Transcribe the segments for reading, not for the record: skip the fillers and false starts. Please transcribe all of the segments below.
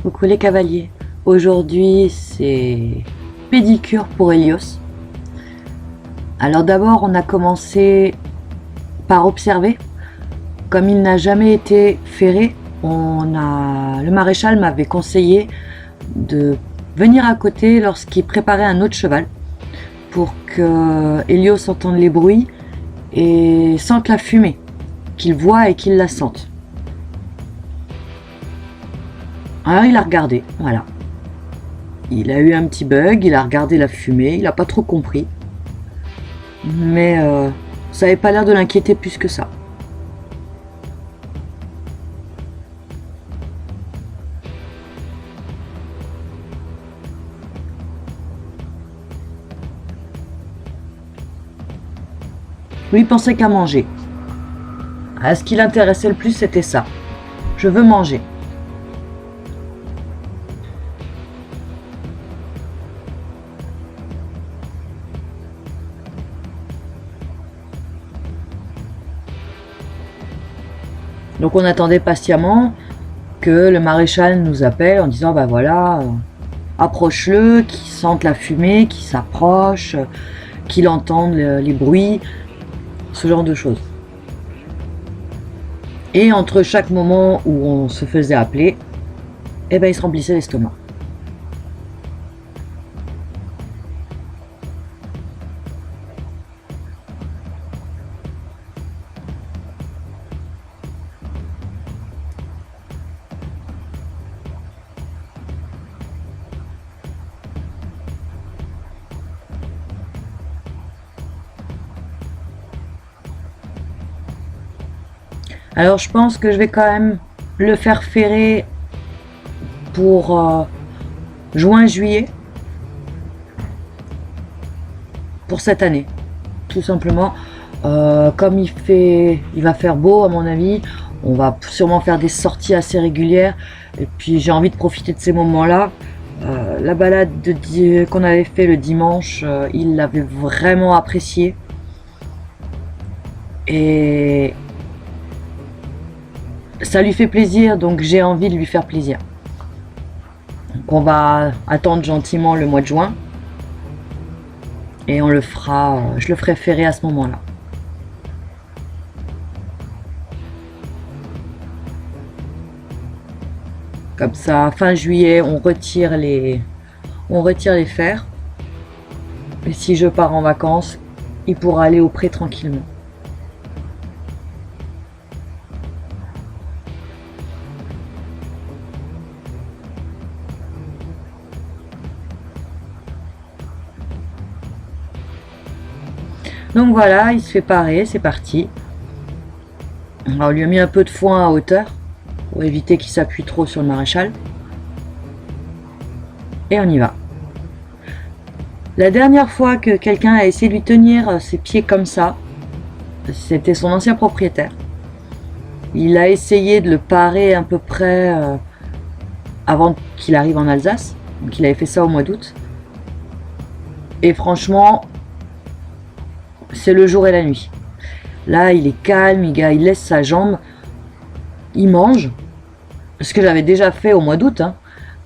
Coucou les cavaliers. Aujourd'hui, c'est pédicure pour Helios. Alors d'abord, on a commencé par observer. Comme il n'a jamais été ferré, le maréchal m'avait conseillé de venir à côté lorsqu'il préparait un autre cheval pour que Helios entende les bruits et sente la fumée, qu'il voit et qu'il la sente. Alors il a regardé, voilà. Il a eu un petit bug, il a regardé la fumée, il n'a pas trop compris. Mais ça n'avait pas l'air de l'inquiéter plus que ça. Lui, il pensait qu'à manger. Ce qui l'intéressait le plus, c'était ça. Je veux manger. Donc on attendait patiemment que le maréchal nous appelle en disant bah voilà, approche-le, qu'il sente la fumée, qu'il s'approche, qu'il entende les bruits, ce genre de choses. Et entre chaque moment où on se faisait appeler, eh ben il se remplissait l'estomac. Alors je pense que je vais quand même le faire ferrer pour juin-juillet pour cette année, tout simplement. Comme il va faire beau à mon avis, on va sûrement faire des sorties assez régulières et puis j'ai envie de profiter de ces moments-là. La balade qu'on avait fait le dimanche, il l'avait vraiment apprécié et ça lui fait plaisir, donc j'ai envie de lui faire plaisir. Donc on va attendre gentiment le mois de juin et je le ferai ferrer à ce moment-là. Comme ça, fin juillet, on retire les fers. Et si je pars en vacances, il pourra aller au pré tranquillement. Donc voilà, il se fait parer, c'est parti. Alors, on lui a mis un peu de foin à hauteur pour éviter qu'il s'appuie trop sur le maréchal. Et on y va. La dernière fois que quelqu'un a essayé de lui tenir ses pieds comme ça, c'était son ancien propriétaire. Il a essayé de le parer à peu près avant qu'il arrive en Alsace. Donc il avait fait ça au mois d'août. Et franchement, c'est le jour et la nuit. Là, il est calme, il laisse sa jambe, il mange. Ce que j'avais déjà fait au mois d'août, hein.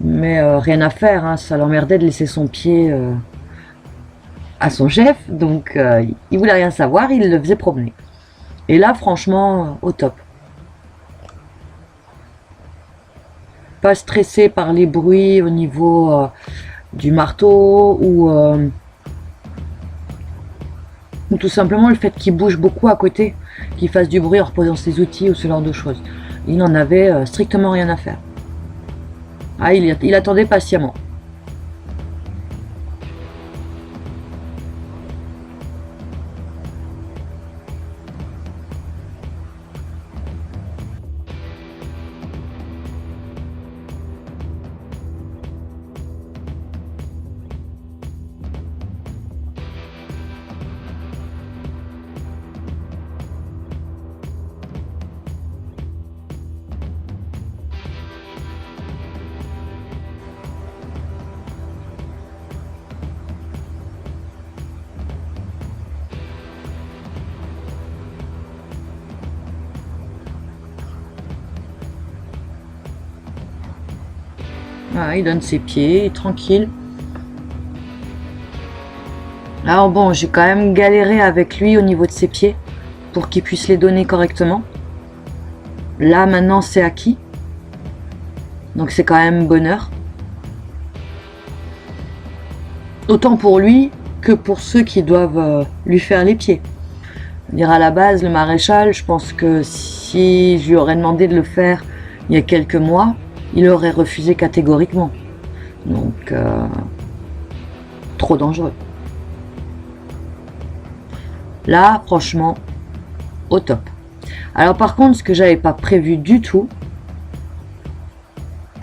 Mais rien à faire, hein, ça l'emmerdait de laisser son pied à son chef. Donc il voulait rien savoir, il le faisait promener. Et là, franchement, au top. Pas stressé par les bruits au niveau du marteau ou tout simplement le fait qu'il bouge beaucoup à côté, qu'il fasse du bruit en reposant ses outils ou ce genre de choses. Il n'en avait strictement rien à faire. Il attendait patiemment. Voilà, il donne ses pieds, il est tranquille. Alors bon, j'ai quand même galéré avec lui au niveau de ses pieds pour qu'il puisse les donner correctement. Là, maintenant, c'est acquis. Donc c'est quand même bonheur. Autant pour lui que pour ceux qui doivent lui faire les pieds. Dire à la base, le maréchal, je pense que si je lui aurais demandé de le faire il y a quelques mois, il aurait refusé catégoriquement. Donc, trop dangereux. Là, franchement, au top. Alors par contre, ce que j'avais pas prévu du tout,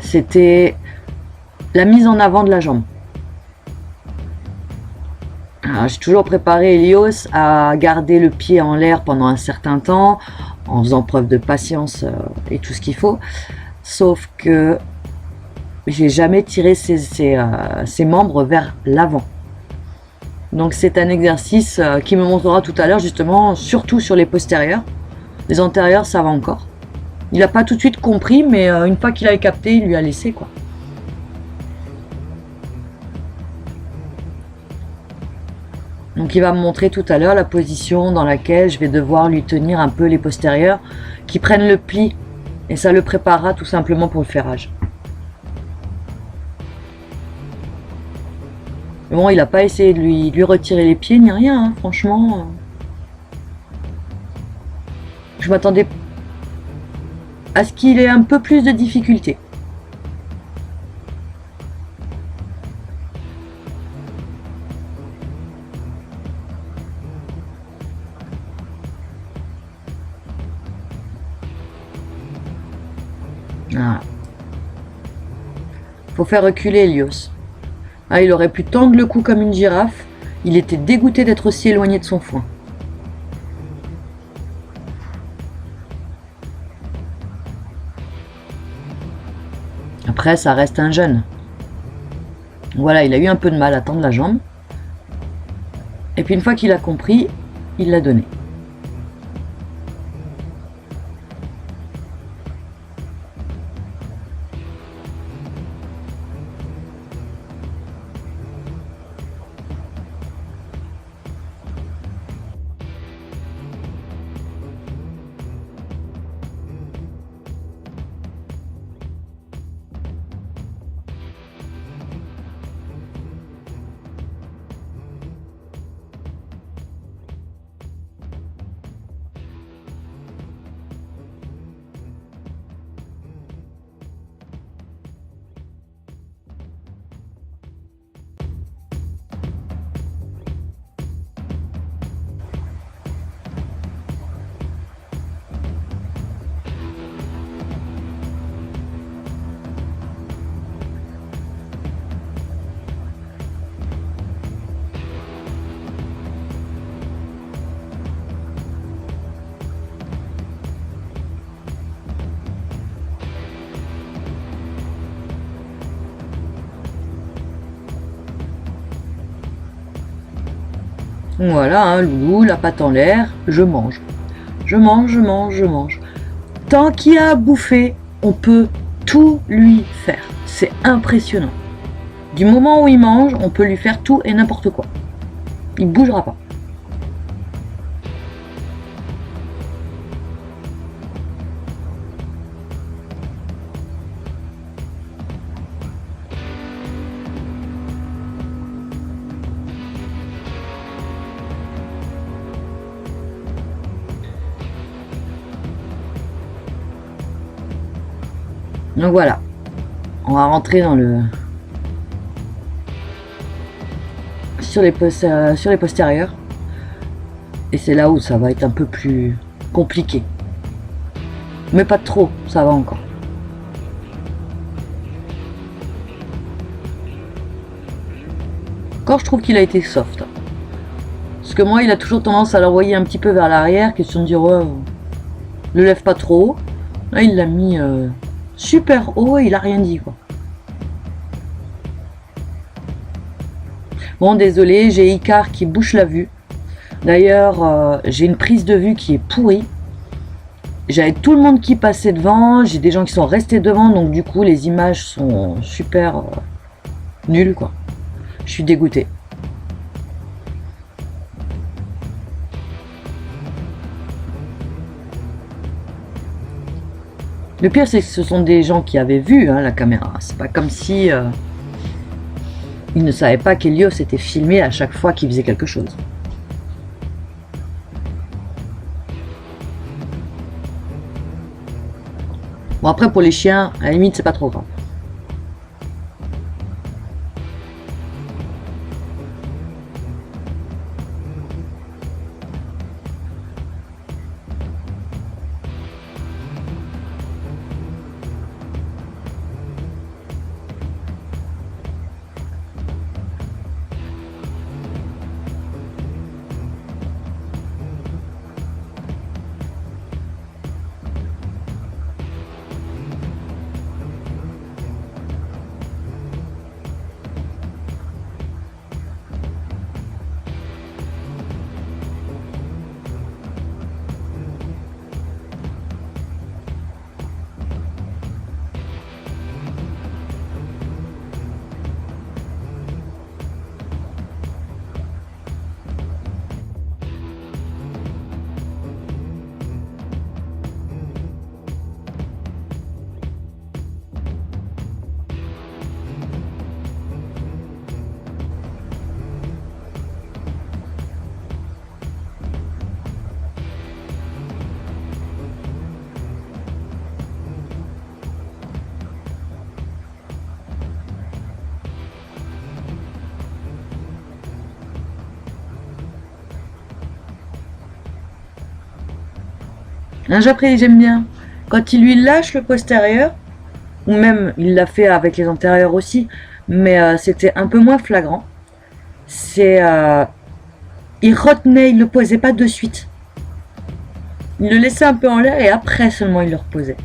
c'était la mise en avant de la jambe. J'ai toujours préparé Helios à garder le pied en l'air pendant un certain temps, en faisant preuve de patience et tout ce qu'il faut. Sauf que j'ai jamais tiré ses membres vers l'avant. Donc c'est un exercice qui me montrera tout à l'heure justement, surtout sur les postérieurs. Les antérieurs, ça va encore. Il n'a pas tout de suite compris, mais une fois qu'il a capté, il lui a laissé quoi. Donc il va me montrer tout à l'heure la position dans laquelle je vais devoir lui tenir un peu les postérieurs qui prennent le pli. Et ça le préparera tout simplement pour le ferrage. Mais bon, il n'a pas essayé de lui retirer les pieds ni rien, hein, franchement. Je m'attendais à ce qu'il ait un peu plus de difficultés. Ah. Faut faire reculer Helios. Ah, il aurait pu tendre le cou comme une girafe. Il était dégoûté d'être aussi éloigné de son foin. Après, ça reste un jeune. Voilà, il a eu un peu de mal à tendre la jambe. Et puis une fois qu'il a compris, il l'a donné. Voilà, hein, Loulou, la patte en l'air, je mange. Je mange, je mange, je mange. Tant qu'il a à bouffer, on peut tout lui faire. C'est impressionnant. Du moment où il mange, on peut lui faire tout et n'importe quoi. Il bougera pas. Donc voilà, on va rentrer dans le sur les postérieurs et c'est là où ça va être un peu plus compliqué, mais pas trop, ça va encore. Encore, je trouve qu'il a été soft, parce que moi il a toujours tendance à l'envoyer un petit peu vers l'arrière, question de dire ouais, le lève pas trop haut. Là il l'a mis super haut et il a rien dit quoi. Bon, désolé, j'ai Icar qui bouche la vue. D'ailleurs, j'ai une prise de vue qui est pourrie. J'avais tout le monde qui passait devant, j'ai des gens qui sont restés devant, donc du coup les images sont super nulles quoi. Je suis dégoûtée. Le pire c'est que ce sont des gens qui avaient vu la caméra. C'est pas comme si ils ne savaient pas qu'Helios était filmé à chaque fois qu'il faisait quelque chose. Bon après pour les chiens, à la limite c'est pas trop grave. Après j'aime bien. Quand il lui lâche le postérieur, ou même il l'a fait avec les antérieurs aussi, mais c'était un peu moins flagrant. C'est il retenait, il le posait pas de suite. Il le laissait un peu en l'air et après seulement il le reposait.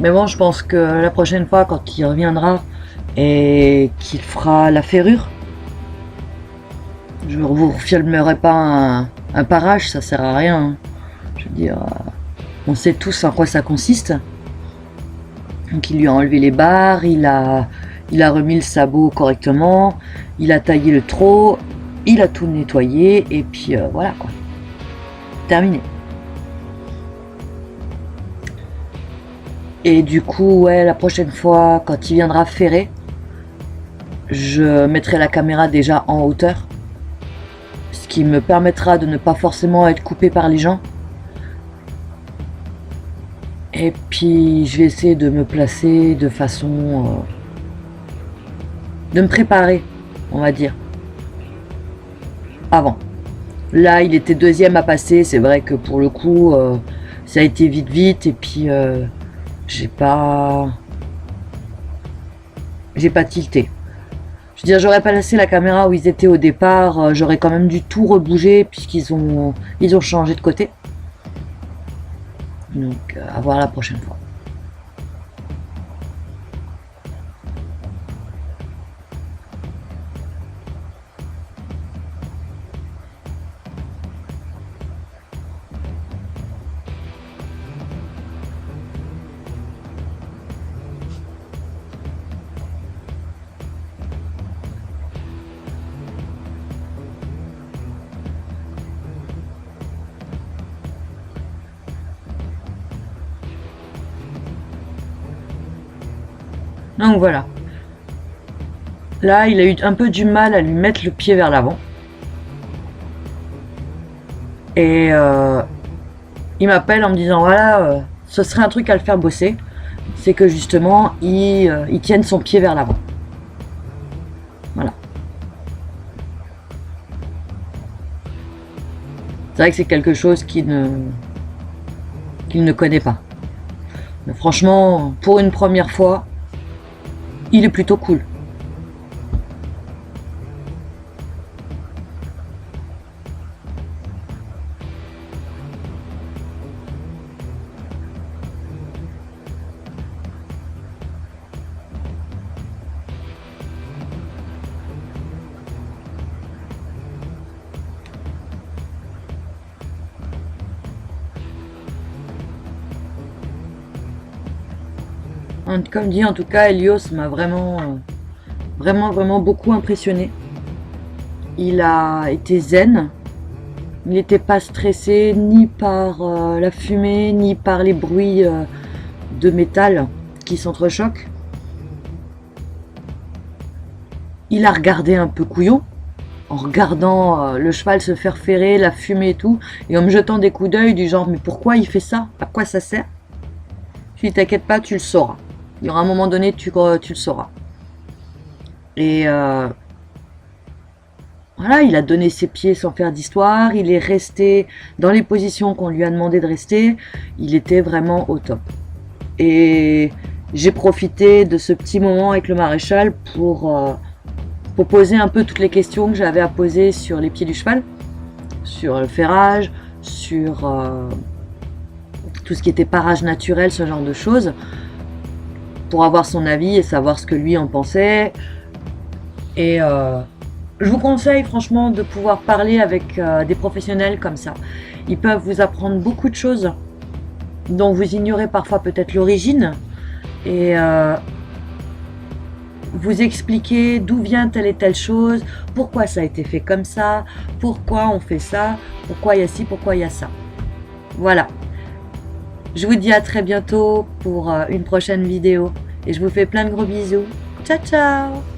Mais bon, je pense que la prochaine fois, quand il reviendra et qu'il fera la ferrure, je vous filmerai pas un parage, ça sert à rien. Hein. Je veux dire, on sait tous en quoi ça consiste. Donc il lui a enlevé les barres, il a remis le sabot correctement, il a taillé le trot, il a tout nettoyé et puis voilà quoi. Terminé. Et du coup, ouais, la prochaine fois, quand il viendra ferrer, je mettrai la caméra déjà en hauteur. Ce qui me permettra de ne pas forcément être coupé par les gens. Et puis, je vais essayer de me placer de façon... de me préparer, on va dire. Avant. Là, il était deuxième à passer. C'est vrai que pour le coup, ça a été vite. Et puis... j'ai pas tilté. Je veux dire, j'aurais pas laissé la caméra où ils étaient au départ, j'aurais quand même dû tout rebouger puisqu'ils ont changé de côté. Donc à voir la prochaine fois. Donc voilà. Là, il a eu un peu du mal à lui mettre le pied vers l'avant. Et il m'appelle en me disant voilà, ce serait un truc à le faire bosser. C'est que justement, il tienne son pied vers l'avant. Voilà. C'est vrai que c'est quelque chose qu'il ne connaît pas. Mais franchement, pour une première fois, il est plutôt cool. Comme dit, en tout cas, Helios m'a vraiment beaucoup impressionné. Il a été zen. Il n'était pas stressé ni par la fumée, ni par les bruits de métal qui s'entrechoquent. Il a regardé un peu couillon, en regardant le cheval se faire ferrer, la fumée et tout, et en me jetant des coups d'œil du genre, mais pourquoi il fait ça? À quoi ça sert? Je lui dis, t'inquiète pas, tu le sauras. Il y aura un moment donné, tu le sauras. Et voilà, il a donné ses pieds sans faire d'histoire, il est resté dans les positions qu'on lui a demandé de rester, il était vraiment au top. Et j'ai profité de ce petit moment avec le maréchal pour poser un peu toutes les questions que j'avais à poser sur les pieds du cheval, sur le ferrage, sur tout ce qui était parage naturel, ce genre de choses, pour avoir son avis et savoir ce que lui en pensait. Et je vous conseille franchement de pouvoir parler avec des professionnels comme ça. Ils peuvent vous apprendre beaucoup de choses dont vous ignorez parfois peut-être l'origine et vous expliquer d'où vient telle et telle chose, pourquoi ça a été fait comme ça, pourquoi on fait ça, pourquoi il y a ci, pourquoi il y a ça. Voilà. Je vous dis à très bientôt pour une prochaine vidéo et je vous fais plein de gros bisous. Ciao ciao!